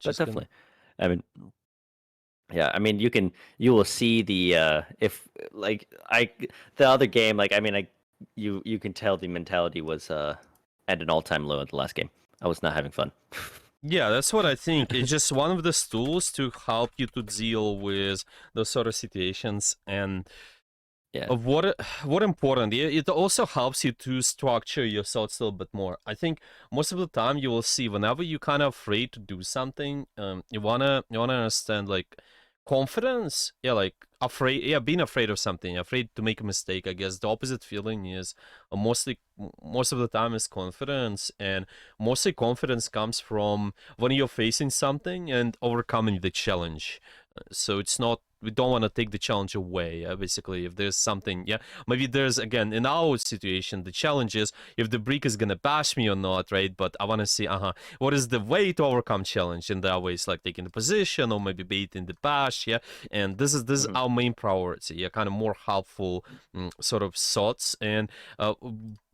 But just gonna. definitely, I mean, yeah, I mean, you will see the if like I the other game, like I mean, you can tell the mentality was at an all-time low at the last game. I was not having fun. Yeah, that's what I think. It's just one of the tools to help you to deal with those sort of situations. And Yeah. what important, it also helps you to structure your thoughts a little bit more. I think most of the time you will see whenever you're kind of afraid to do something, you wanna understand like confidence, yeah, like afraid, yeah, being afraid of something, afraid to make a mistake. I guess the opposite feeling is most of the time is confidence, and mostly confidence comes from when you're facing something and overcoming the challenge. So it's not, we don't want to take the challenge away. Basically, if there's something, yeah, maybe there's, again, in our situation, the challenge is if the brick is gonna bash me or not, right? But I want to see, what is the way to overcome challenge? In that way, it's like taking the position or maybe baiting the bash, yeah. And this is Mhm. our main priority, yeah, kind of more helpful sort of thoughts. And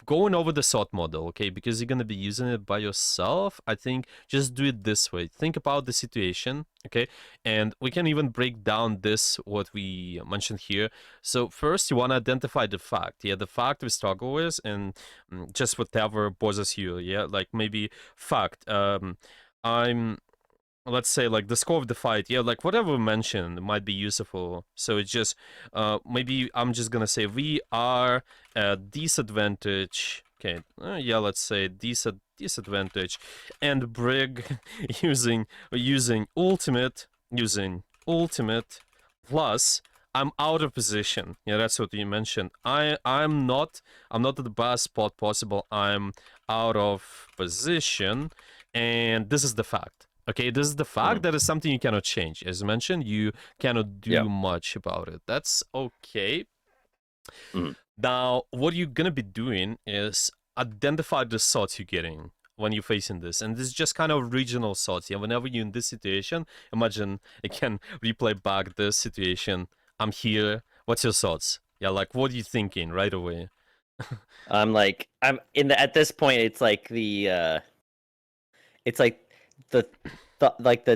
going over the thought model, okay, because you're gonna be using it by yourself. I think just do it this way. Think about the situation, okay, and we can even break down this, what we mentioned here. So first you want to identify the fact, yeah, the fact we struggle with, and just whatever bothers you, yeah, like maybe fact, I'm, let's say, like the score of the fight, yeah, like whatever we mentioned might be useful. So it's just maybe I'm just gonna say we are at disadvantage, okay, yeah, let's say disadvantage, and Brig using ultimate plus I'm out of position. Yeah, that's what you mentioned. I'm not at the best spot possible. I'm out of position, and this is the fact. Okay, this is the fact. Mhm. That is something you cannot change. As mentioned, you cannot Yeah. do much about it. That's okay. Mhm. Now, what you're gonna be doing is identify the thoughts you're getting when you're facing this, and this is just kind of regional thoughts. Yeah, whenever you're in this situation, imagine I can replay back this situation. I'm here. What's your thoughts? Yeah, like what are you thinking right away? I'm in the at this point. It's like the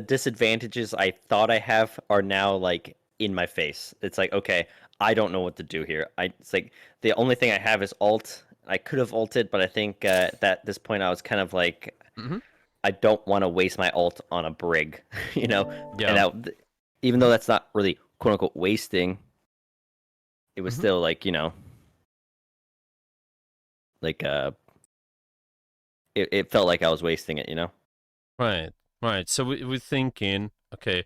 disadvantages I thought I have are now like in my face. It's like, okay, I don't know what to do here. It's like the only thing I have is alt. I could have ulted, but I think that this point I was kind of like, Mm-hmm. I don't want to waste my ult on a brig, you know. And Yeah. even though that's not really quote unquote wasting, it was Mm-hmm. still like, like it felt like I was wasting it, you know. Right. Right. So we're thinking, okay,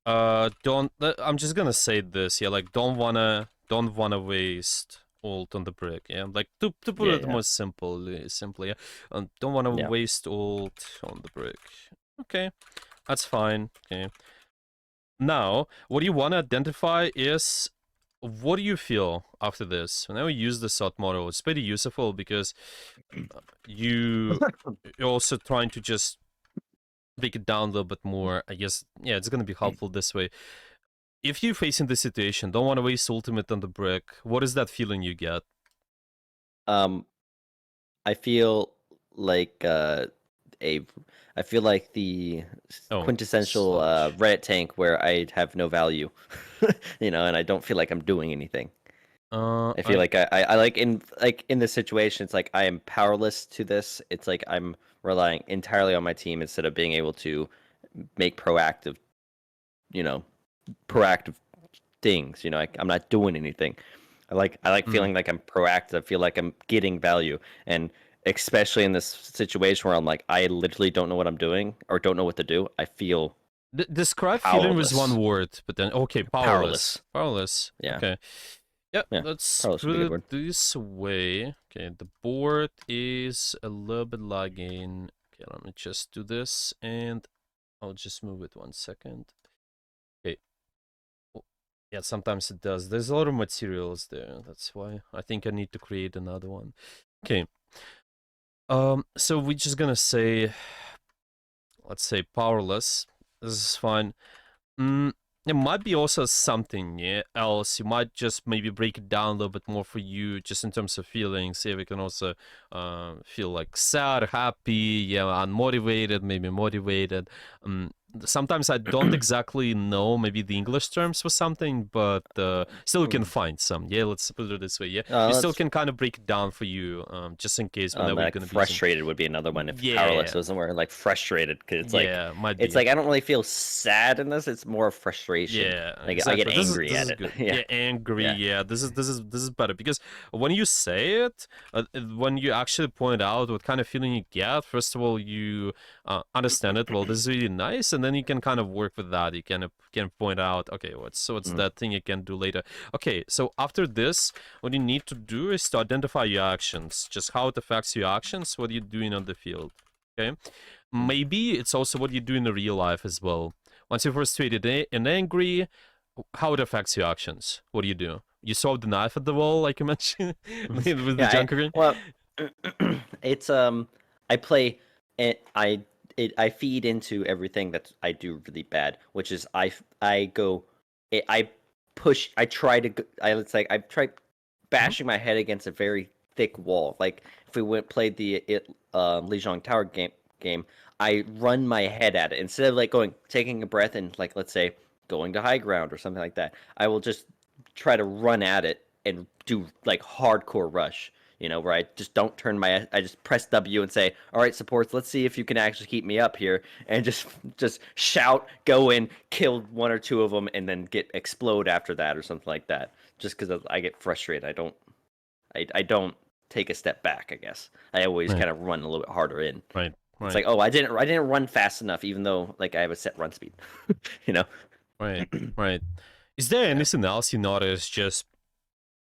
don't. I'm just gonna say this, yeah. Like, don't wanna waste ult on the brick, yeah. Like to put Yeah, it yeah, more simply, yeah. Don't wanna yeah. waste ult on the brick. Okay, that's fine. Okay. Now, what you wanna identify is what do you feel after this? Whenever you use the thought model, it's pretty useful because you you're also trying to just break it down a little bit more. I guess, yeah, it's gonna be helpful this way. If you're facing this situation, don't want to waste ultimate on the brick, what is that feeling you get? Um, I feel like a I feel like the Oh, quintessential sludge. Reddit tank where I have no value, and I don't feel like I'm doing anything. I feel I like I like in this situation, it's like I am powerless to this. It's like I'm relying entirely on my team instead of being able to make you know, proactive things. I'm not doing anything. I like mm, feeling like I'm proactive. I feel like I'm getting value, and especially in this situation where I'm like I literally don't know what I'm doing or don't know what to do. I feel describe feeling with one powerless. word, but then okay, powerless. Powerless. Powerless. Yeah, Okay. Yeah, yeah. let's Powerless would put be a good it word. this way. Okay, the board is a little bit lagging. Okay, let me just do this and I'll just move it 1 second. Okay. Oh, yeah, sometimes it does. There's a lot of materials there. That's why I think I need to create another one. Okay. So we're just gonna say, let's say powerless. This is fine. Mm, it might be also something, yeah, else. You might just maybe break it down a little bit more for you, just in terms of feelings. See if we can also feel like sad, happy, yeah, unmotivated, maybe motivated. sometimes I don't exactly know maybe the English terms for something, but still you can find some. Yeah, let's put it this way. Yeah, you still Let's can kind of break it down for you, just in case whenever you're like gonna be using. frustrated would be another one if powerless Yeah, doesn't work. Like frustrated because yeah, might it's be. like I don't really feel sad in this. It's more frustration. Yeah, Like I get exactly. angry This at is it. good. Yeah, Yeah, angry. yeah. Yeah, this is better because when you say it, when you actually point out what kind of feeling you get, first of all, you understand it. Well, this is really nice, and then you can kind of work with that. You can point out, okay, what's Mm. that thing you can do later. Okay, so after this, what you need to do is to identify your actions, just how it affects your actions, what you're doing on the field. Okay, Mm. maybe it's also what you do in the real life as well. Once you're frustrated and angry, how it affects your actions. What do? You throw the knife at the wall, like you mentioned, with the Yeah, Junker. well, it's I play it. I feed into everything that I do really bad, which is I go, I push. I try to. It's like I try bashing my head against a very thick wall. Like if we went played the Lijiang Tower game, I run my head at it instead of like going taking a breath and like let's say going to high ground or something like that. I will just try to run at it and do like hardcore rush, where I just don't I just press W and say, all right, supports, let's see if you can actually keep me up here, and just shout, go in, kill one or two of them, and then get explode after that or something like that. Just because I get frustrated, I don't take a step back. I guess I always Right, kind of run a little bit harder in. right, It's right, like, oh, I didn't run fast enough, even though like I have a set run speed, you know. right, right. Is there Yeah. anything else you notice just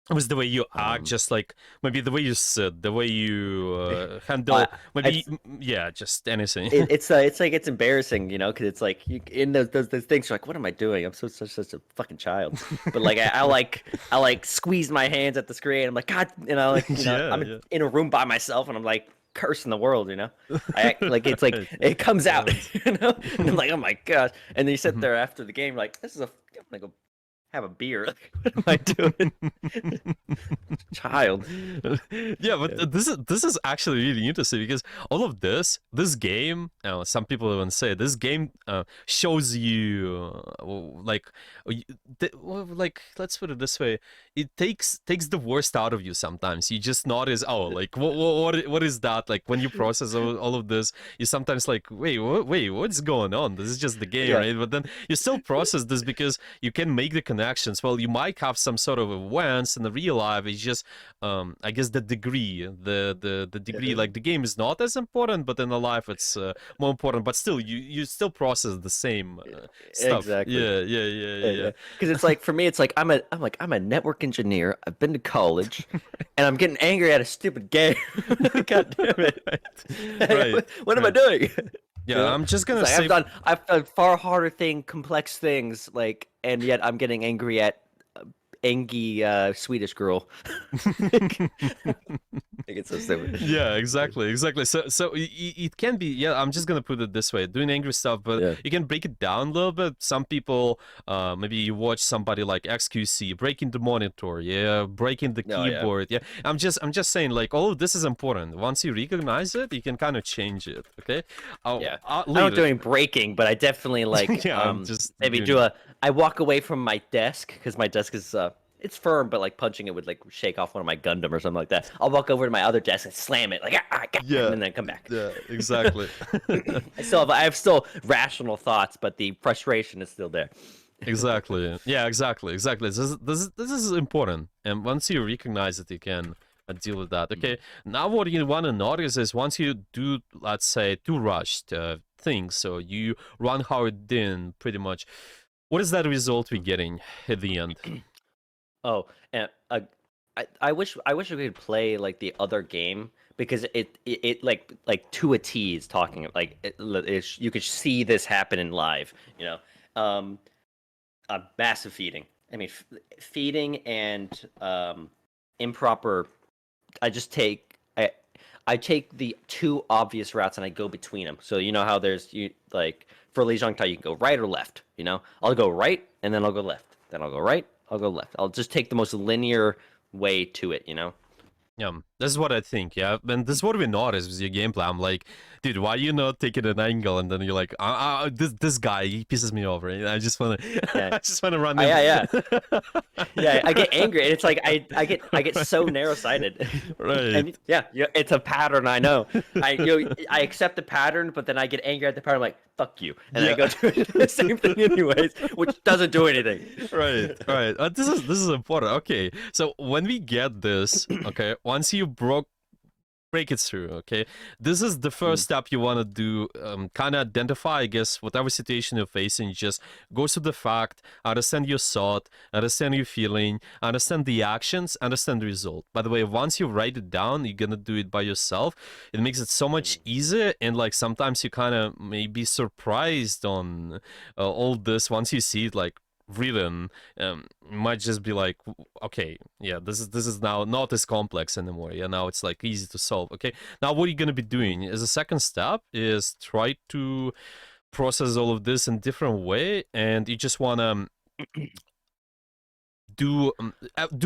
was the way you act, Um, just like maybe the way you sit, the way you I, handle, maybe yeah, just anything. it's like it's embarrassing, because it's like you in those things. You're like, what am I doing? I'm such a fucking child. But like I like squeeze my hands at the screen. I'm like, God, Yeah, I'm yeah. in a room by myself, and I'm like cursing the world. I act like it's like Right. it comes out, Right. and I'm like, oh my gosh. And then you sit Mhm. there after the game, like, I'm gonna go have a beer. Like, what am I doing? Child. Yeah, but Yeah. this is actually really interesting because all of this game, some people even say this game shows you like like let's put it this way, it takes the worst out of you sometimes. You just notice, oh, like what is that? Like when you process all of this, you sometimes like, wait, what's going on? This is just the game, Yeah. right? But then you still process this because you can make the connections. Well, you might have some sort of events in the real life. It's just I guess the degree, the degree, like the game is not as important, but in the life it's more important. But still, you still process the same stuff. Exactly. Yeah, yeah, yeah, Yeah, yeah, yeah. Because it's like for me, it's like I'm a network engineer. I've been to college, and I'm getting angry at a stupid game. Like, God damn it! yeah. right, right, What am I right. doing? Yeah, I'm just It's gonna like say I've done far harder complex things, like, and yet I'm getting angry at Angie Swedish girl. I think it's so stupid. yeah, exactly. So it can be, yeah, I'm just gonna put it this way, doing angry stuff, but Yeah. you can break it down a little bit. Some people, maybe you watch somebody like XQC breaking the monitor, yeah, breaking the Oh yeah. keyboard, yeah. I'm just saying, like, all of this is important. Once you recognize it, you can kind of change it. Okay, Yeah. I don't later. do any breaking, but I definitely like Yeah, I'm just maybe doing. I walk away from my desk because my desk is it's firm, but like punching it would like shake off one of my Gundam or something like that. I'll walk over to my other desk and slam it like Yeah, and then come back. yeah, exactly. I have still rational thoughts, but the frustration is still there. Exactly. Yeah, exactly. This is important, and once you recognize it, you can deal with that. Okay. Now, what you want to notice is once you do, let's say, too rushed things, so you run hard in pretty much. What is that result we're getting at the end? Oh, and I wish we could play like the other game because it like to a T is talking like you could see this happen in live, um, massive feeding. I mean, feeding and improper. I just take I take the two obvious routes and I go between them. So you know how there's you like for Li Zhongtai you can go right or left. I'll go right and then I'll go left. Then I'll go right. I'll go left. I'll just take the most linear way to it. Yeah. This is what I think, yeah. And this is what we noticed with your gameplay. I'm like, dude, why you not taking an angle? And then you're like, this guy, he pisses me over. And I just wanna, Yeah. I just wanna run Oh, him. yeah, yeah. Yeah, I get angry, and it's like I get so narrow-sighted. Right. And yeah, it's a pattern. I know. I accept the pattern, but then I get angry at the pattern. I'm like, fuck you, and I Yeah. go do the same thing anyways, which doesn't do anything. Right, right. This is important. Okay, so when we get this, okay, once you break it through, okay, this is the first step you want to do. Kind of identify, I guess, whatever situation you're facing. Just go to the fact, understand your thought, understand your feeling, understand the actions, understand the result. By the way, once you write it down, you're gonna do it by yourself. It makes it so much easier, and like sometimes you kind of may be surprised on all this once you see it like written. Might just be like, okay, yeah, this is now not as complex anymore. Yeah, now it's like easy to solve. Okay, now what you're gonna be doing as a second step is try to process all of this in different way, and you just wanna do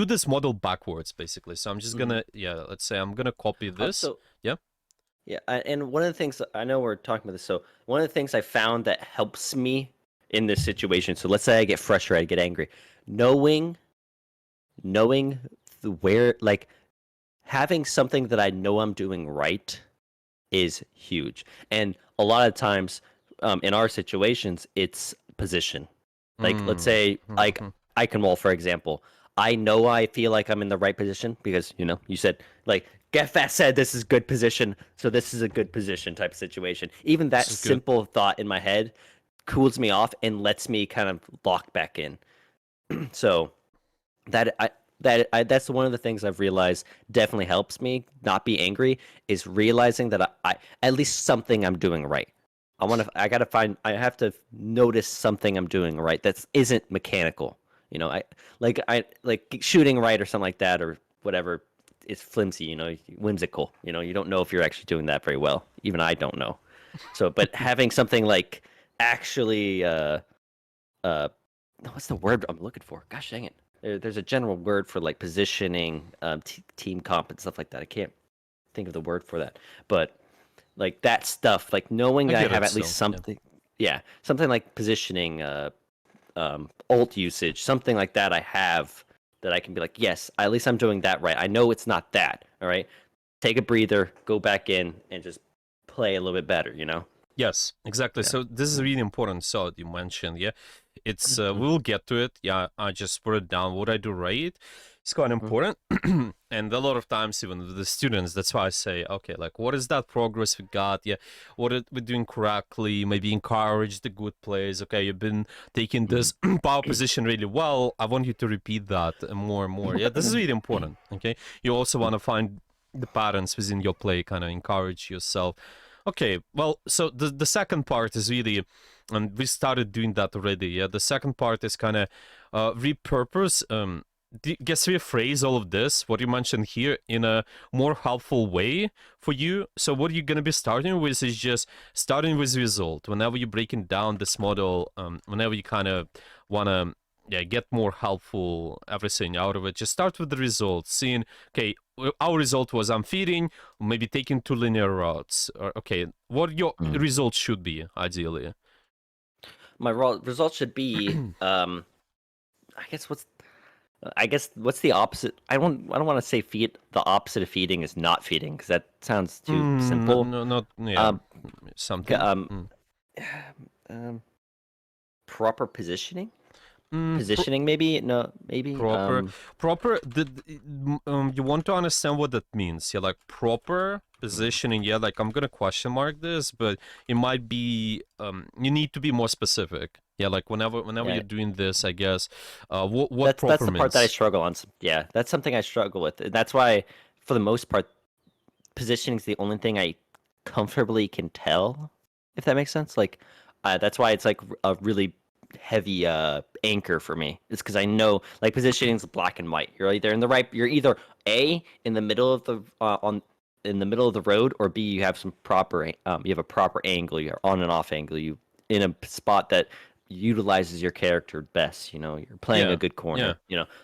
this model backwards, basically. So I'm just gonna, yeah, let's say I'm gonna copy this. So Yeah. yeah, and one of the things I know we're talking about this. So one of the things I found that helps me in this situation. So let's say I get frustrated, I get angry, knowing where, like, having something that I know I'm doing right is huge. And a lot of times, in our situations, it's position. Like, let's say, like, I can roll, for example. I know I feel like I'm in the right position because, you said, like, Gefest said this is good position, so this is a good position type of situation. Even that This is good. simple thought in my head cools me off and lets me kind of lock back in. So that's one of the things I've realized definitely helps me not be angry is realizing that I at least something I'm doing right. I have to notice something I'm doing right that isn't mechanical. I like shooting right or something like that or whatever. It's flimsy, whimsical. You don't know if you're actually doing that very well. Even I don't know. So, but having something like actually, what's the word I'm looking for? Gosh dang it. There's a general word for like positioning, team comp and stuff like that. I can't think of the word for that, but like that stuff, like knowing I that I get have it. at least So something, yeah, something like positioning, alt usage, something like that. I have that I can be like, yes, at least I'm doing that right. I know it's not that. All right, take a breather, go back in, and just play a little bit better. yes, exactly. Yeah. So this is really important. So you mentioned, yeah, it's Mhm, we'll get to it. Yeah, I just wrote it down. What I do right, it's quite mhm, important. And a lot of times, even with the students, that's why I say, okay, like, what is that progress we got? Yeah, what are we doing correctly? Maybe encourage the good plays. Okay, you've been taking mhm. this power position really well. I want you to repeat that more and more. Yeah, this is really important. Okay, you also want to find the patterns within your play, kind of encourage yourself. Okay, well, so the second part is really, and we started doing that already. Yeah, the second part is kind of repurpose. Guess rephrase all of this, what you mentioned here, in a more helpful way for you. So what you're gonna be starting with is just starting with result. Whenever you're breaking down this model, whenever you kind of wanna, yeah, get more helpful everything out of it, just start with the result. Seeing, okay, our result was I'm feeding, maybe taking two linear routes. Or, okay, what your Mhm. result should be ideally. My result should be, I guess what's the opposite? I don't want to say feed. The opposite of feeding is not feeding because that sounds too No, simple. no, not, yeah, Um, g- something. um, um, proper positioning. Mm, Positioning, maybe no, maybe. proper proper you want to understand what that means. Yeah, like proper positioning. Yeah, like I'm gonna question mark this, but it might be you need to be more specific. Yeah, like whenever Yeah, you're doing this, I guess, what that's proper the part that I means. struggle on. Yeah, that's something I struggle with. And that's why, for the most part, positioning is the only thing I comfortably can tell, if that makes sense. Like, that's why it's like a really heavy anchor for me. It's because I know like positioning is black and white. You're either in the right. You're either A in the middle of the on in the middle of the road, or B you have some proper you have a proper angle. You're on and off angle. You in a spot that utilizes your character best. You're playing a Yeah, good yeah, corner.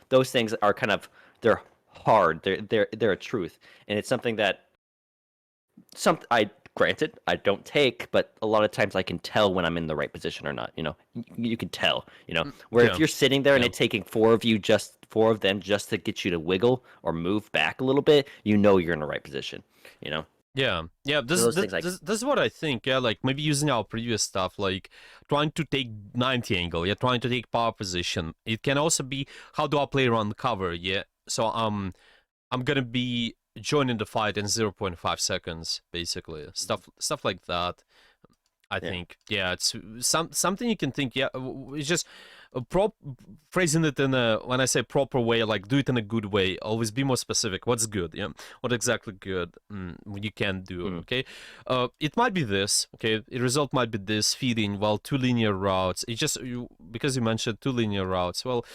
Those things are kind of they're hard. They're a truth, and it's something that I granted I don't take, but a lot of times I can tell when I'm in the right position or not. You can tell. Where if Yeah, you're sitting there and yeah. it's taking four of them just to get you to wiggle or move back a little bit, you're in the right position. You know, Yeah, yeah. so those things This is what I think. Yeah, like maybe using our previous stuff, like trying to take 90 angle. Yeah, trying to take power position. It can also be how do I play around cover. Yeah, so I'm gonna be joining the fight in 0.5 seconds, basically. Stuff like that. I yeah. think, yeah, it's something you can think. Yeah, it's just phrasing it in a, when I say proper way, like do it in a good way. Always be more specific. What's good? Yeah, what exactly good you can do. Mm. Okay, it might be this. Okay, the result might be this feeding while two linear routes. It's just because you mentioned two linear routes. Well,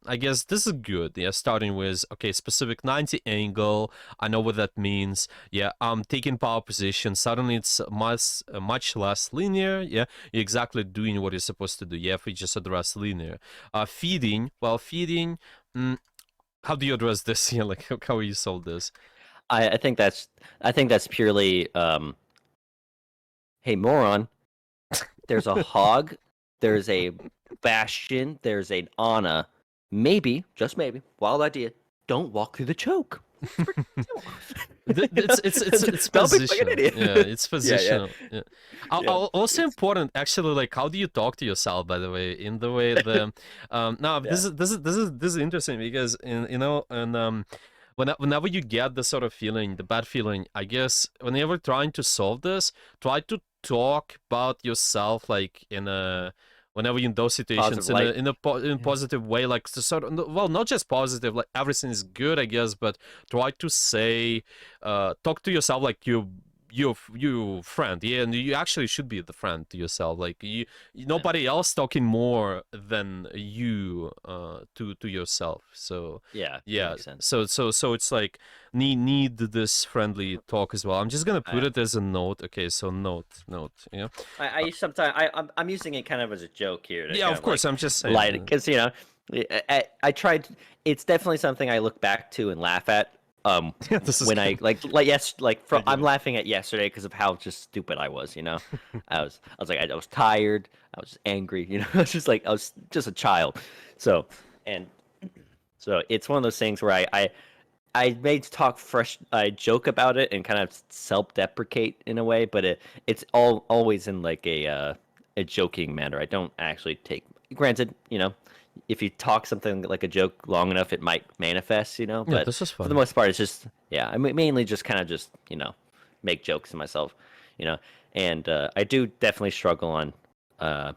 I guess this is good. Yeah, starting with okay, specific 90 angle. I know what that means. Yeah, I'm taking power position. Suddenly it's much less linear. Yeah, you're exactly doing what you're supposed to do. Yeah, if we just address linear. Feeding. Well, feeding. How do you address this? Yeah, like how you solve this? I think that's purely hey moron. There's a hog. There's a bastion. There's an Ana. Maybe, just maybe, wild idea. Don't walk through the choke. It's Don't be like an positional. idiot. Yeah, it's Yeah, yeah, positional. Yeah. yeah. Also It's important, actually, like how do you talk to yourself? By the way, in the way the now yeah. this is interesting because and whenever you get the sort of feeling, the bad feeling, I guess whenever trying to solve this, try to talk about yourself like in a whenever you're in those Positive situations light. in a Yeah. positive way, like to sort of, well, not just positive, like everything is good, I guess, but try to say talk to yourself like you friend, yeah, and you actually should be the friend to yourself, like nobody else talking more than you to yourself. So Yeah, that yeah, makes sense. so it's like need this friendly talk as well. I'm just gonna put I it as a note. Okay, so note, yeah. I use sometimes I'm using it kind of as a joke here to Yeah, kind of of course. like I'm just light saying. because I tried. It's definitely something I look back to and laugh at. Yeah, this is When I good. like I get I'm it. laughing at yesterday because of how just stupid I was. I was tired. I was just angry. I was just like I was just a child. So and so it's one of those things where I made talk fresh. I joke about it and kind of self-deprecate in a way, but it's always in like a joking manner. I don't actually take. Granted, if you talk something like a joke long enough, it might manifest. Yeah, But this is for the fun. most part, it's just yeah. I mainly just kind of just make jokes to myself, you know. And I do definitely struggle on uh,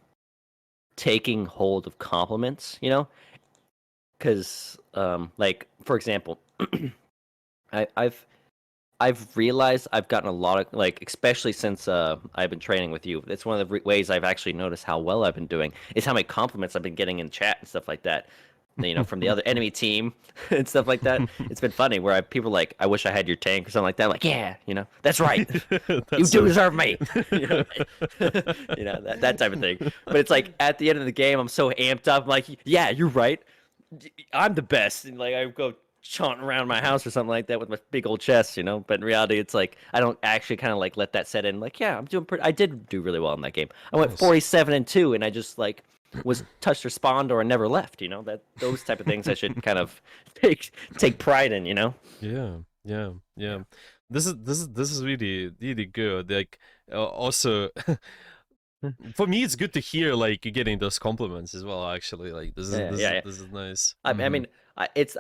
taking hold of compliments, because like for example. I, I've I've realized I've gotten a lot of like, especially since I've been training with you. It's one of the ways I've actually noticed how well I've been doing is how many compliments I've been getting in chat and stuff like that. From the other enemy team and stuff like that. It's been funny where people are like, "I wish I had your tank" or something like that. I'm like, yeah, that's right. You That's do so. deserve me. you know, that type of thing. But it's like at the end of the game, I'm so amped up. I'm like, yeah, you're right. I'm the best. And like I go chaunting around my house or something like that with my big old chest. But in reality, it's like I don't actually kind of like let that set in. Like, yeah, I'm doing pretty. I did do really well in that game. I went Nice. 47-2, and I just like was touched respond or never left. That those type of things I should kind of take pride in. Yeah, yeah, yeah. Yeah. This is really really good. Like also for me, it's good to hear like you getting those compliments as well. Actually, like this is Yeah, this yeah, is yeah. this is nice. I mean,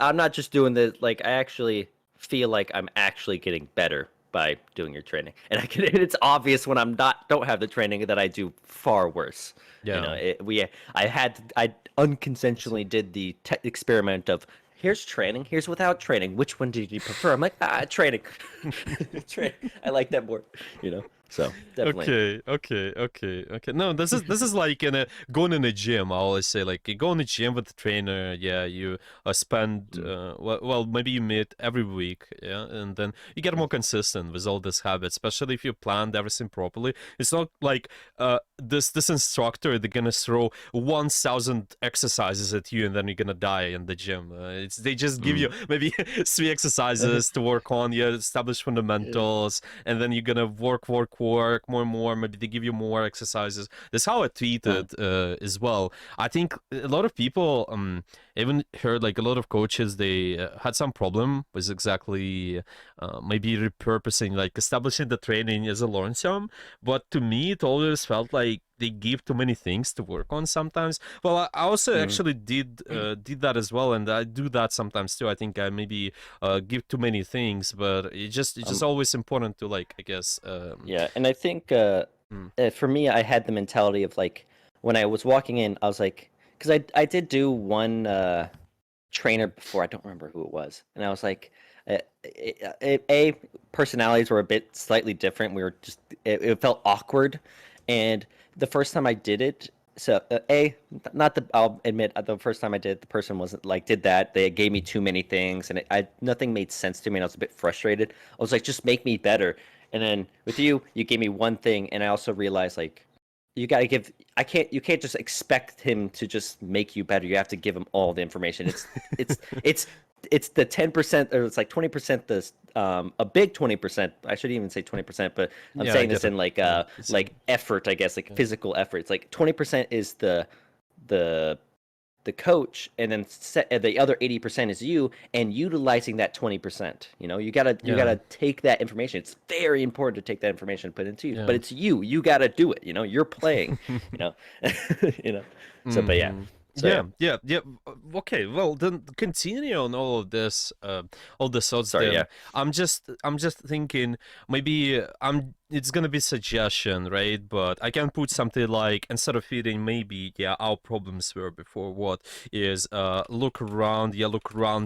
I'm not just doing the like. I actually feel like I'm actually getting better by doing your training, and it's obvious when I'm not don't have the training that I do far worse. Yeah. I unconsensually did the experiment of here's training, here's without training. Which one did you prefer? I'm like training. Training. I like that more. You know. So definitely. Okay. No, this is like in a going in a gym. I always say like you go in the gym with the trainer. Yeah, you spend Mm, well maybe you meet every week. Yeah, and then you get more consistent with all this habits, especially if you planned everything properly. It's not like this instructor they're gonna throw 1,000 exercises at you and then you're gonna die in the gym. It's they just give mm. you maybe three exercises to work on. You establish Yeah. fundamentals and then you're gonna work more and more. Maybe they give you more exercises. That's how I treat Uh, it as well. I think a lot of people, even heard like a lot of coaches, they had some problem with exactly maybe repurposing, like establishing the training as a long term. But to me, it always felt like they give too many things to work on sometimes. Well, I also mm. actually did that as well, and I do that sometimes too. I think I maybe give too many things, but it's just Um, always important to like I guess yeah, and I think mm, for me, I had the mentality of like when I was walking in, I was like, because I did do one trainer before. I don't remember who it was, and I was like, a personalities were a bit slightly different. We were just it felt awkward, and the first time I did it, so not the I'll admit the first time I did it, the person wasn't like did that. They gave me too many things, and I nothing made sense to me, and I was a bit frustrated. I was like, just make me better. And then with you, you gave me one thing, and I also realized like you gotta give. You can't just expect him to just make you better. You have to give him all the information. It's it's it's the 10% or it's like 20% this a big 20%. I shouldn't even say 20%, but I'm yeah, I saying get this it. in Yeah, it's like effort, I guess, like yeah, physical effort. It's like 20% is the the coach, and then the other 80% is you, and utilizing that 20%. You know, you yeah, gotta take that information. It's very important to take that information and put it into you, but yeah. it's you. You gotta do it. You know, you're playing. You know, you know. So, but yeah. Mm-hmm. So yeah. Yeah. Okay, well then continue on all the thoughts. Sorry. Yeah. Then I'm just thinking maybe it's gonna be suggestion, right? But I can put something like instead of feeding, maybe yeah, our problems were before. What is look around,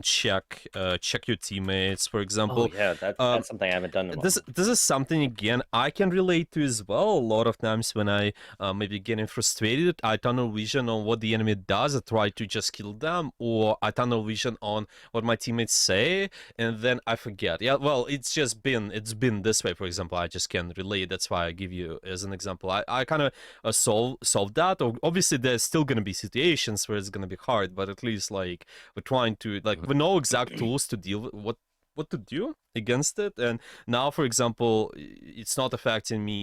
check your teammates, for Oh example. yeah. That's something I haven't done in a This while. this is something again I can relate to as well. A lot of times when I maybe getting frustrated, I tunnel vision on what the enemy does. I try to just kill them, or I tunnel vision on what my teammates say, and then I forget. Yeah, well, it's been this way. For example, I just can relate. That's why I give you as an example. I kind of solve that. Obviously, there's still gonna be situations where it's gonna be hard, but at least like we're trying to like we know exact tools to deal with what to do against it. And now for example it's not affecting me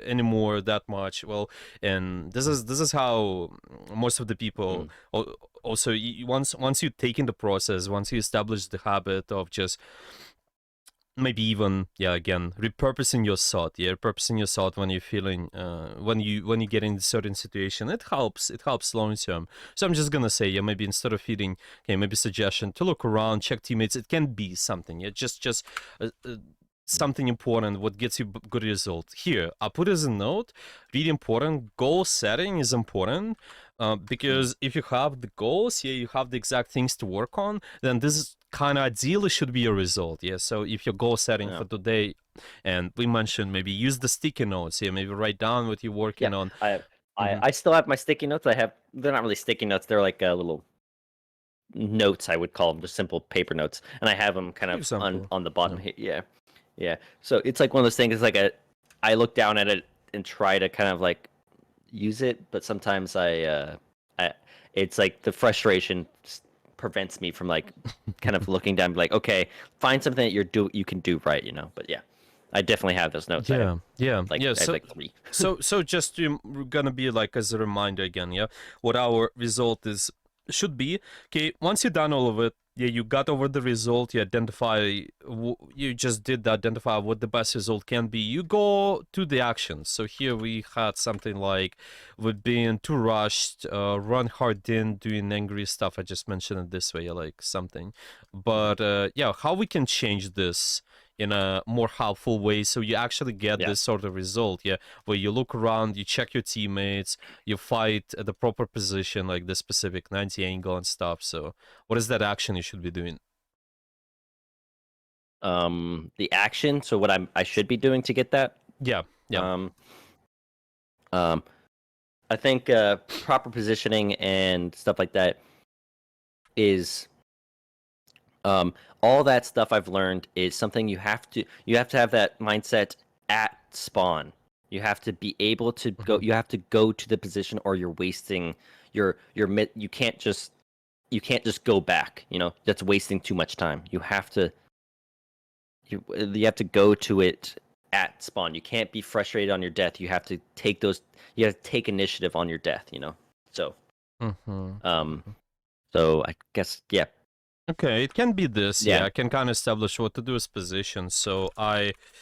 anymore that much. Well, and this is how most of the people Mm. also once you take in the process, once you establish the habit of just maybe even yeah again repurposing your thought, yeah, repurposing your thought when you're feeling when you get in a certain situation, it helps long term. So I'm just gonna say yeah, maybe instead of feeding, okay, maybe suggestion to look around, check teammates. It can be something, yeah, just something important what gets you good result. Here I put as a note, really important, goal setting is important. Mm. Because if you have the goals, yeah, you have the exact things to work on, then this is kind of ideally should be a result. Yeah. So if your goal setting Yeah. for today, and we mentioned maybe use the sticky notes. Yeah. Maybe write down what you're Yeah. working on. I Hmm. I still have my sticky notes. They're not really sticky notes. They're like little notes, I would call them, just simple paper notes, and I have them kind For of example. on the bottom Yeah. here. Yeah, yeah. So it's like one of those things. It's like I look down at it and try to kind of like use it, but sometimes I it's like the frustration prevents me from like kind of looking down, and be like, okay, find something that you can do right, you know. But yeah, I definitely have those notes. Yeah. Yeah. Yeah. I have So like three. so just to gonna be like as a reminder again, yeah, what our result is should be. Okay, once you've done all of it, yeah, you got over the result, you identify you just did identify what the best result can be, you go to the actions. So here we had something like with being too rushed, run hard in doing angry stuff. I just mentioned it this way, like something. Mhm. But yeah, how we can change this in a more helpful way so you actually get Yeah. this sort of result, yeah, where you look around, you check your teammates, you fight at the proper position, like the specific 90 angle and stuff. So what is that action you should be doing? The action. So what I should be doing to get that. Yeah. Yeah. Um, I think proper positioning and stuff like that is all that stuff I've learned is something you have to have that mindset at spawn. You have to be able to go. Mhm. You have to go to the position, or you're wasting your mid. You can't just go back. That's wasting too much time. You have to go to it at spawn. You can't be frustrated on your death. You have to take those. You have to take initiative on your death. So Mhm. um so I guess yeah. Okay, it can be this. Yeah, Yeah. I can kind of establish what to do with position. So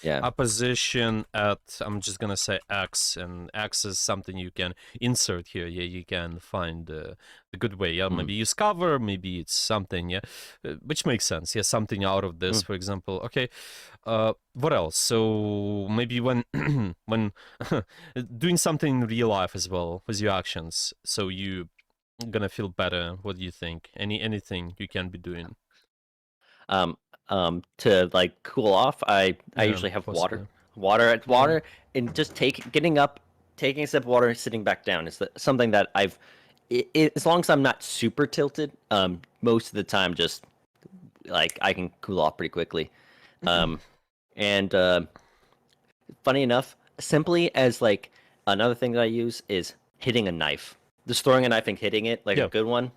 Yeah. I position at, I'm just gonna say X, and X is something you can insert here. Yeah, you can find the good way. Yeah, Mm, maybe use cover, maybe it's something. Yeah, which makes sense. Yeah, something out of this, mm. for example. Okay, what else? So maybe when when doing something in real life as well with your actions, so you gonna feel better. What do you think? Anything you can be doing? Um, to like cool off, I Yeah, usually have water, possibly. Yeah. water, and just getting up, taking a sip of water, sitting back down is something that as long as I'm not super tilted, most of the time, just like I can cool off pretty quickly. Um, and funny enough, simply as like another thing that I use is hitting a knife. Just throwing a knife and hitting it like a Yeah. good one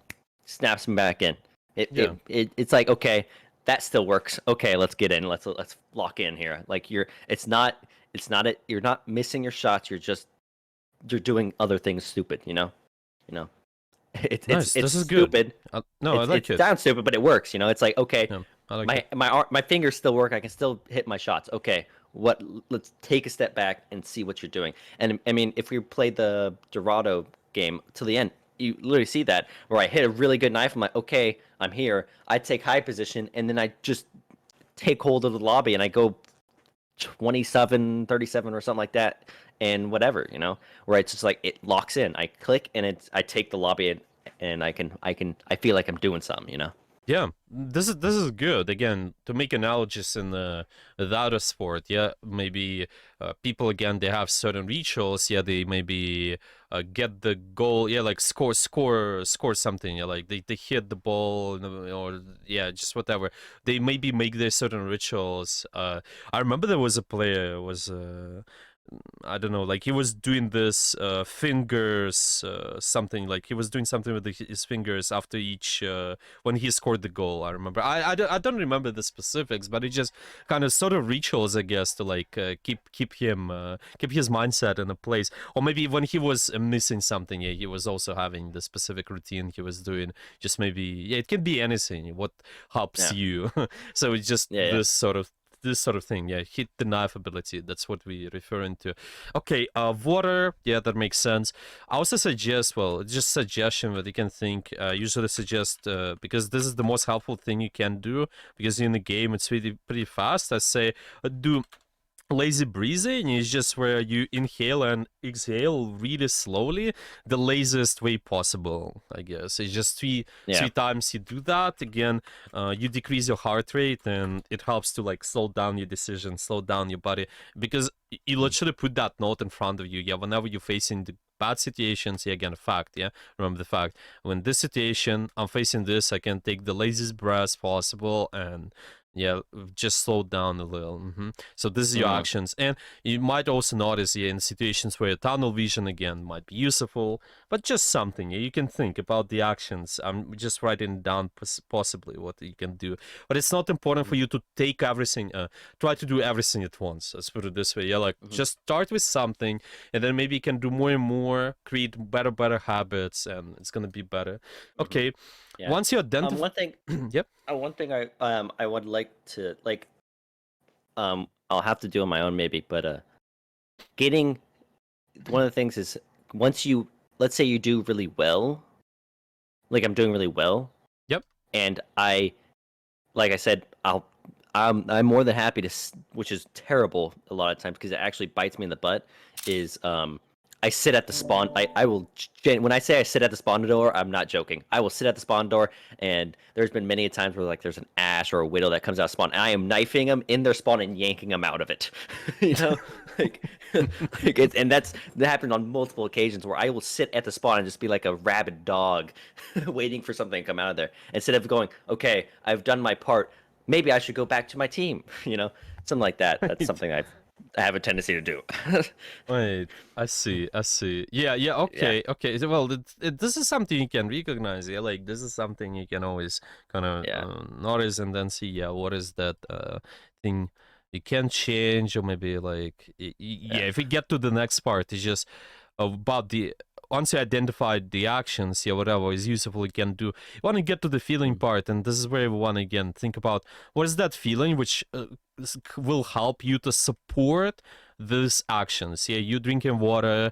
snaps me back in. Yeah. It's like, okay, that still works. Okay, let's get in. Let's lock in here. Like you're not missing your shots. You're doing other things stupid. You know. It's Nice. it's This is good. stupid. No, I It's like it. sounds stupid, but it works. It's like, okay, Yeah, I like my it. my fingers still work. I can still hit my shots. Okay, let's take a step back and see what you're doing. And I mean, if we play the Dorado game to the end, you literally see that where I hit a really good knife. I'm like, okay, I'm here. I take high position, and then I just take hold of the lobby, and I go 27, 37, or something like that, and whatever. Where it's just like it locks in. I click, and I take the lobby, and I feel like I'm doing something. Yeah, this is good. Again, to make analogies in the outer sport, yeah, maybe people again they have certain rituals. Yeah, they maybe get the goal. Yeah, like score something. Yeah, like they hit the ball or yeah, just whatever. They maybe make their certain rituals. I remember there was a player was. I don't know, like he was doing this fingers something, like he was doing something with his fingers after each when he scored the goal. I remember. I don't remember the specifics, but it just kind of sort of rituals, I guess, to like keep him keep his mindset in a place. Or maybe when he was missing something, yeah, he was also having the specific routine he was doing. Just maybe, yeah, it can be anything. What helps Yeah, you? So it's just yeah, yeah. this sort of thing. Yeah, hit the knife ability, that's what we're referring to. Okay, water, yeah, that makes sense. I also suggest, well, just suggestion that you can think, usually suggest, because this is the most helpful thing you can do, because in the game it's pretty fast. I say do lazy breathing is just where you inhale and exhale really slowly, the laziest way possible. I guess it's just three Yeah. times you do that. Again, you decrease your heart rate, and it helps to like slow down your decision, slow down your body, because you Mm. literally put that note in front of you. Yeah, whenever you're facing the bad situations, yeah, again, fact, yeah, remember the fact, when this situation I'm facing this, I can take the laziest breath possible, and yeah, just slow down a little. So this is your Mm. actions, and you might also notice, yeah, in situations where tunnel vision again might be useful, but just something, yeah, you can think about the actions. I'm just writing down possibly what you can do, but it's not important for Mm. you to take everything, try to do everything at once. Let's put it this way, yeah, like Mhm. just start with something, and then maybe you can do more and more, create better habits, and it's gonna be better. Mhm. Okay, Yeah. once you identify, One thing. yep, One thing I would like to like. I'll have to do on my own maybe, but getting one of the things is once you let's say you do really well, like I'm doing really well, yep, and like I said, I'm more than happy to, which is terrible a lot of times because it actually bites me in the butt. Is I sit at the spawn. I will when I say I sit at the spawn door, I'm not joking. I will sit at the spawn door, and there's been many times where like there's an Ash or a Widow that comes out of spawn, and I am knifing them in their spawn and yanking them out of it. You know, like, and that happened on multiple occasions where I will sit at the spawn and just be like a rabid dog, waiting for something to come out of there instead of going, okay, I've done my part. Maybe I should go back to my team. You know, something like that. That's Right. something I have a tendency to do. Right. I see. I see. Yeah. Yeah. Yeah. Okay. Okay. Well, this is something you can recognize. Yeah. Like this is something you can always kind of Yeah. notice and then see. Yeah. What is that thing you can change, or maybe like yeah. If we get to the next part, it's just about the once you identified the actions, yeah, whatever is useful you can do. You want to get to the feeling part, and this is where we want to again think about what is that feeling which will help you to support these actions. Yeah, you drinking water,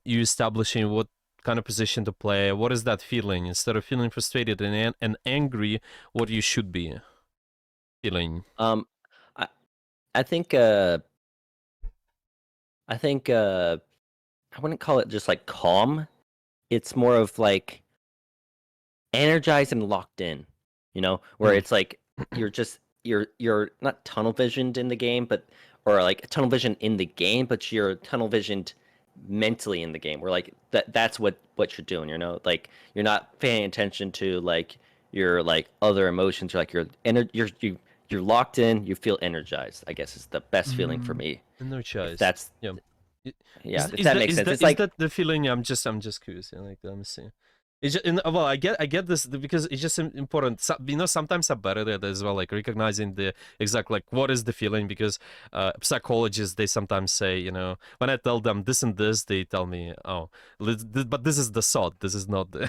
you establishing what kind of position to play. What is that feeling? Instead of feeling frustrated and angry, what you should be feeling. I I think I think I wouldn't call it just like calm. It's more of like energized and locked in, you know, where Mm. it's like you're not tunnel visioned in the game, but or like tunnel vision in the game, but you're tunnel visioned mentally in the game. Where like that's what you're doing, you know, like you're not paying attention to like your like other emotions. You're like you're locked in. You feel energized. I guess is the best feeling for me. If Energized. that's Yeah. yeah, if that makes sense. It's Is like that the feeling? I'm just curious. Yeah, like let me see. It's just, well, I get this because it's just important. So, you know, sometimes I'm better at it as well, like recognizing the exact like what is the feeling, because psychologists they sometimes say, you know, when I tell them this and this, they tell me, oh, but this is the thought. This is not the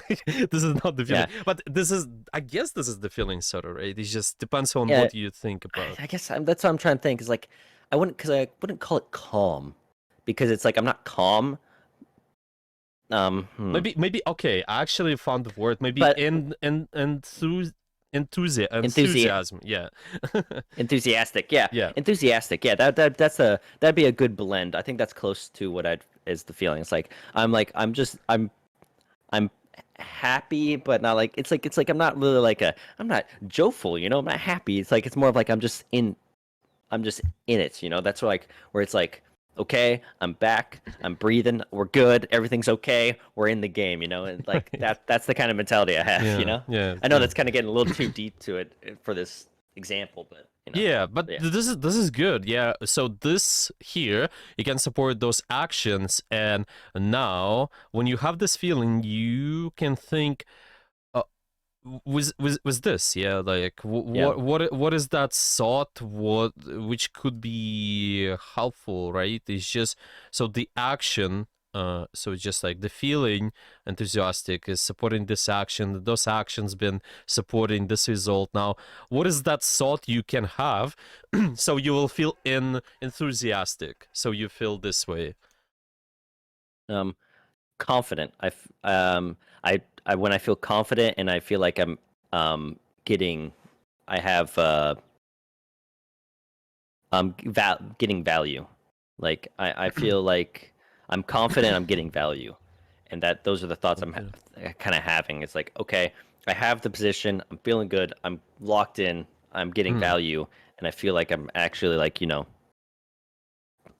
this is not the feeling. yeah, But this is, I guess, this is the feeling, sort of, right? It just depends on yeah. what you think about. I guess that's what I'm trying to think. Is like I wouldn't call it calm because it's like I'm not calm. Maybe okay. I actually found the word. Maybe But enthusi enthusiasm. Yeah. enthusiastic. Yeah, Yeah. enthusiastic. Yeah, that'd be a good blend. I think that's close to what I'd is the feeling. It's like I'm happy, but not like it's like I'm not really like I'm not joyful. You know, I'm not happy. It's like it's more of like I'm just in it, you know. That's like where it's like, okay, I'm back, I'm breathing, we're good, everything's okay, we're in the game, you know, and like Right. that's the kind of mentality I have, you Yeah. know. Yeah. I know Yeah. that's kind of getting a little too deep to it for this example, but you know, Yeah, but yeah, this is good. Yeah. So this here, you can support those actions, and now when you have this feeling, you can think, was this, yeah, like yeah, what is that thought, what which could be helpful, right? It's just so the action, so it's just like the feeling enthusiastic is supporting this action, those actions been supporting this result. Now what is that thought you can have so you will feel enthusiastic, so you feel this way. um, confident. I when I feel confident and I feel like I'm getting, I have getting value. Like I feel like I'm confident I'm getting value, and that those are the thoughts I'm Okay. kind of having. It's like, okay, I have the position, I'm feeling good, I'm locked in, I'm getting Mm, value, and I feel like I'm actually like, you know,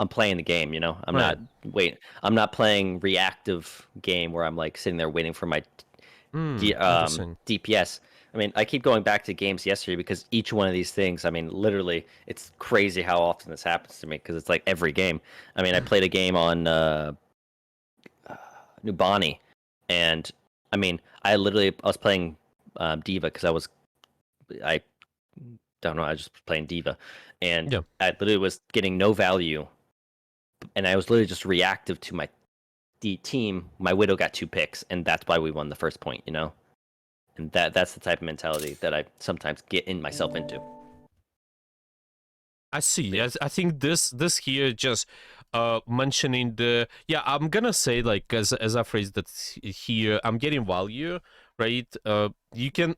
I'm playing the game. You know, right. I'm not playing reactive game where I'm like sitting there waiting for my Interesting. DPS. I mean, I keep going back to games yesterday because each one of these things, I mean, literally, it's crazy how often this happens to me because it's like every game. I mean, I played a game on Nubani, and I mean, I was playing Diva because I don't know, I was just playing Diva, and Yeah. I literally was getting no value, and I was literally just reactive to my team. My Widow got 2 picks, and that's why we won the first point, you know? And that's the type of mentality that I sometimes get in myself into. I see. But yeah. I think this here just mentioning the, yeah, I'm gonna say like as I phrase that here, I'm getting value, right? You can,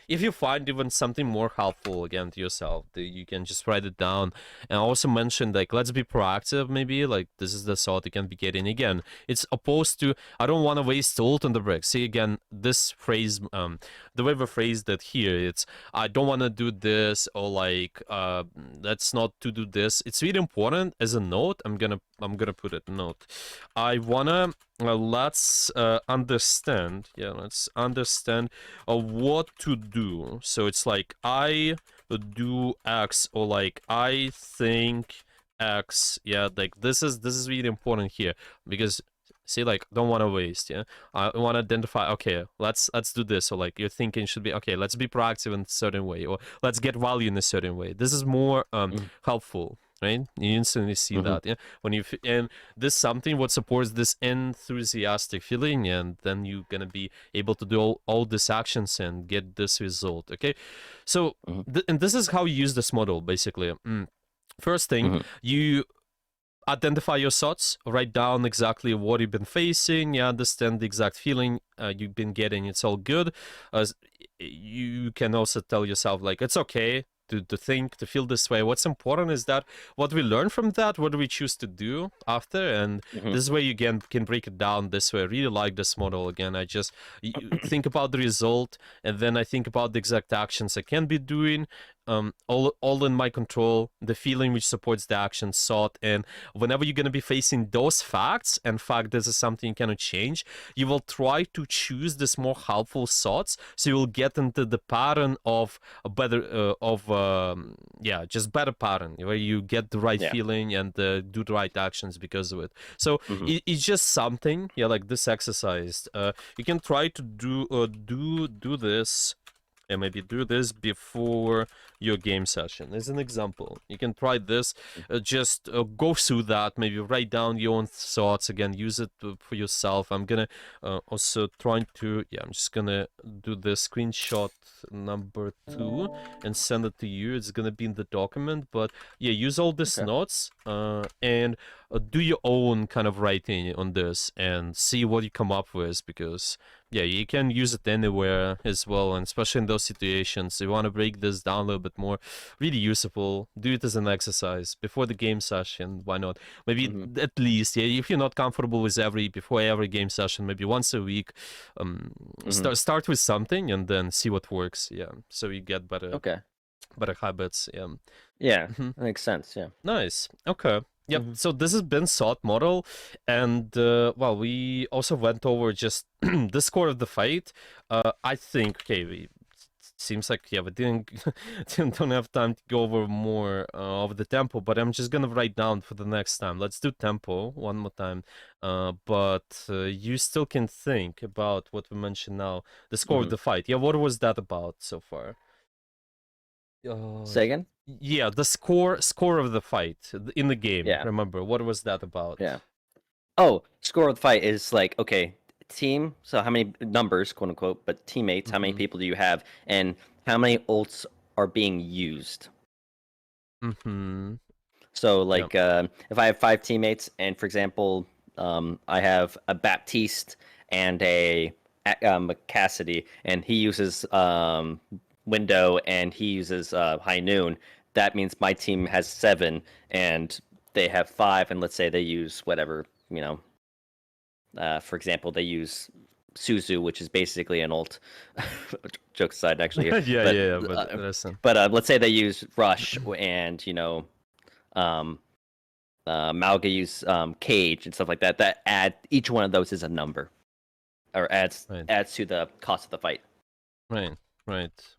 if you find even something more helpful again to yourself, you can just write it down. And I also mentioned, like, let's be proactive, maybe. Like, this is the thought you can be getting. Again, it's opposed to, I don't want to waste ult on the brick. See, again, this phrase, the way we phrased it here, it's, I don't want to do this, or like, let's not to do this. It's really important as a note. I'm gonna put it note. I wanna, let's understand, let's understand what to do. So it's like, I do X, or like, I think X. Yeah, like, this is really important here, because see, like, don't want to waste. Yeah, I want to identify, okay, let's do this. So like, your thinking should be, okay, let's be proactive in a certain way, or let's get value in a certain way. This is more helpful, right? You instantly see that, yeah, when you and this something what supports this enthusiastic feeling, and then you're gonna be able to do all these actions and get this result. Okay, so and this is how you use this model basically. First thing, you identify your thoughts, write down exactly what you've been facing, you understand the exact feeling you've been getting, it's all good. You can also tell yourself, like, it's okay to think, to feel this way. What's important is that what we learn from that, what do we choose to do after, and this way you again can break it down this way. I really like this model. Again, I just think about the result, and then I think about the exact actions I can be doing, all in my control, the feeling which supports the action sought. And whenever you're going to be facing those facts, and fact this is something you cannot change, you will try to choose this more helpful thoughts, so you will get into the pattern of a better just better pattern where you get the right feeling and do the right actions because of it. So it's just something, like this exercise, you can try to do this, and maybe do this before your game session. As an example, you can try this, just go through that, maybe write down your own thoughts, again, use it for yourself. I'm gonna also trying to, I'm just gonna do the screenshot number 2 and send it to you. It's gonna be in the document, but use all these notes and do your own kind of writing on this and see what you come up with, because you can use it anywhere as well, and especially in those situations, you want to break this down a little bit more. Really useful. Do it as an exercise before the game session. Why not? Maybe at least, if you're not comfortable with before every game session, maybe once a week, start with something and then see what works. So you get better habits. That makes sense. Nice. Okay. Yep. So this has been thought model, and we also went over just the score of the fight. I think we seems like we didn't don't have time to go over more of the tempo, but I'm just gonna write down for the next time. Let's do tempo one more time. But you still can think about what we mentioned now. The score of the fight. What was that about so far? Say again? The score of the fight in the game. Remember, what was that about? Score of the fight is like, okay, team, so how many numbers, quote unquote, but teammates, how many people do you have, and how many ults are being used? So like if I have 5 teammates, and for example, I have a Baptiste and a Cassidy, and he uses Window and he uses High Noon, that means my team has 7 and they have 5, and let's say they use whatever, for example, they use Suzu, which is basically an ult. Joke aside, actually. But let's say they use Rush, and Malga use Cage and stuff like that. That add, each one of those is a number, or adds to the cost of the fight. Right.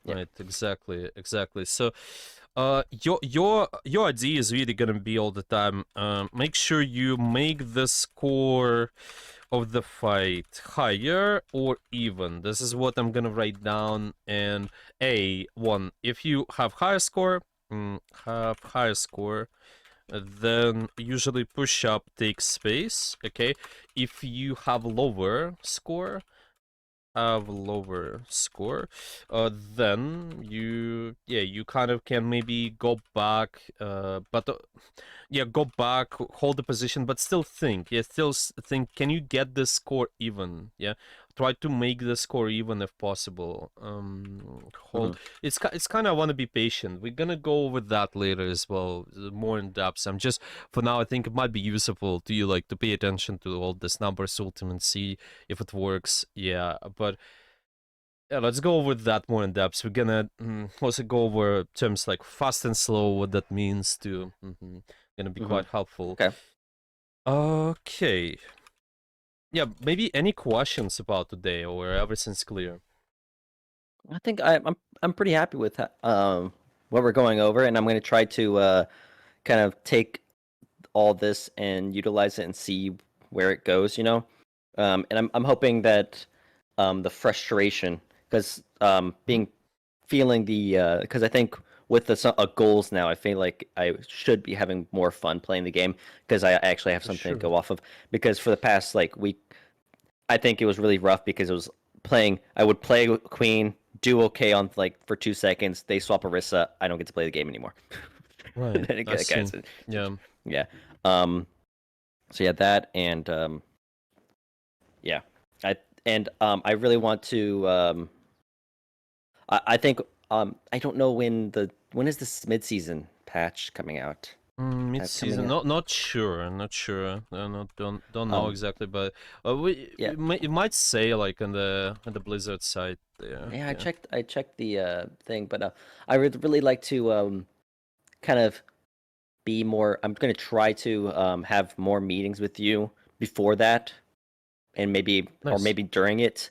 Exactly. So, your idea is really gonna be all the time. Make sure you make the score of the fight higher or even. This is what I'm gonna write down. And one, if you have higher score, then usually push up takes space. Okay, if you have lower score, then you kind of can maybe go back, go back, hold the position, but still think, can you get this score even? try to make the score even if possible. Hold. It's kind of, I want to be patient. We're gonna go over that later as well, more in depth. I'm just, for now, I think it might be useful to you, like, to pay attention to all this numbers ultimate, see if it works. Yeah, but yeah, let's go over that more in depth. We're gonna also go over terms like fast and slow, what that means too. Gonna be quite helpful. Okay. Okay. Yeah, maybe any questions about today, or everything's clear? I think I'm pretty happy with what we're going over, and I'm going to try to kind of take all this and utilize it and see where it goes. And I'm hoping that the frustration, because being feeling the because I think with the goals now, I feel like I should be having more fun playing the game because I actually have For something to sure. go off of. Because for the past like week, I think it was really rough because it was playing. I would play Queen, do okay on like for 2 seconds. They swap Orisa. I don't get to play the game anymore. Right, Then I it see. gets- Yeah. yeah. Um. So yeah, that and yeah. I really want to I think I don't know when is this mid-season patch coming out? Mid-season, Coming out. not sure, not sure. Not don't know Um exactly, but we yeah. it might say like on the Blizzard site there. Yeah, Yeah. I checked the thing, but I would really like to kind of be more. I'm going to try to have more meetings with you before that, and maybe Nice. during it,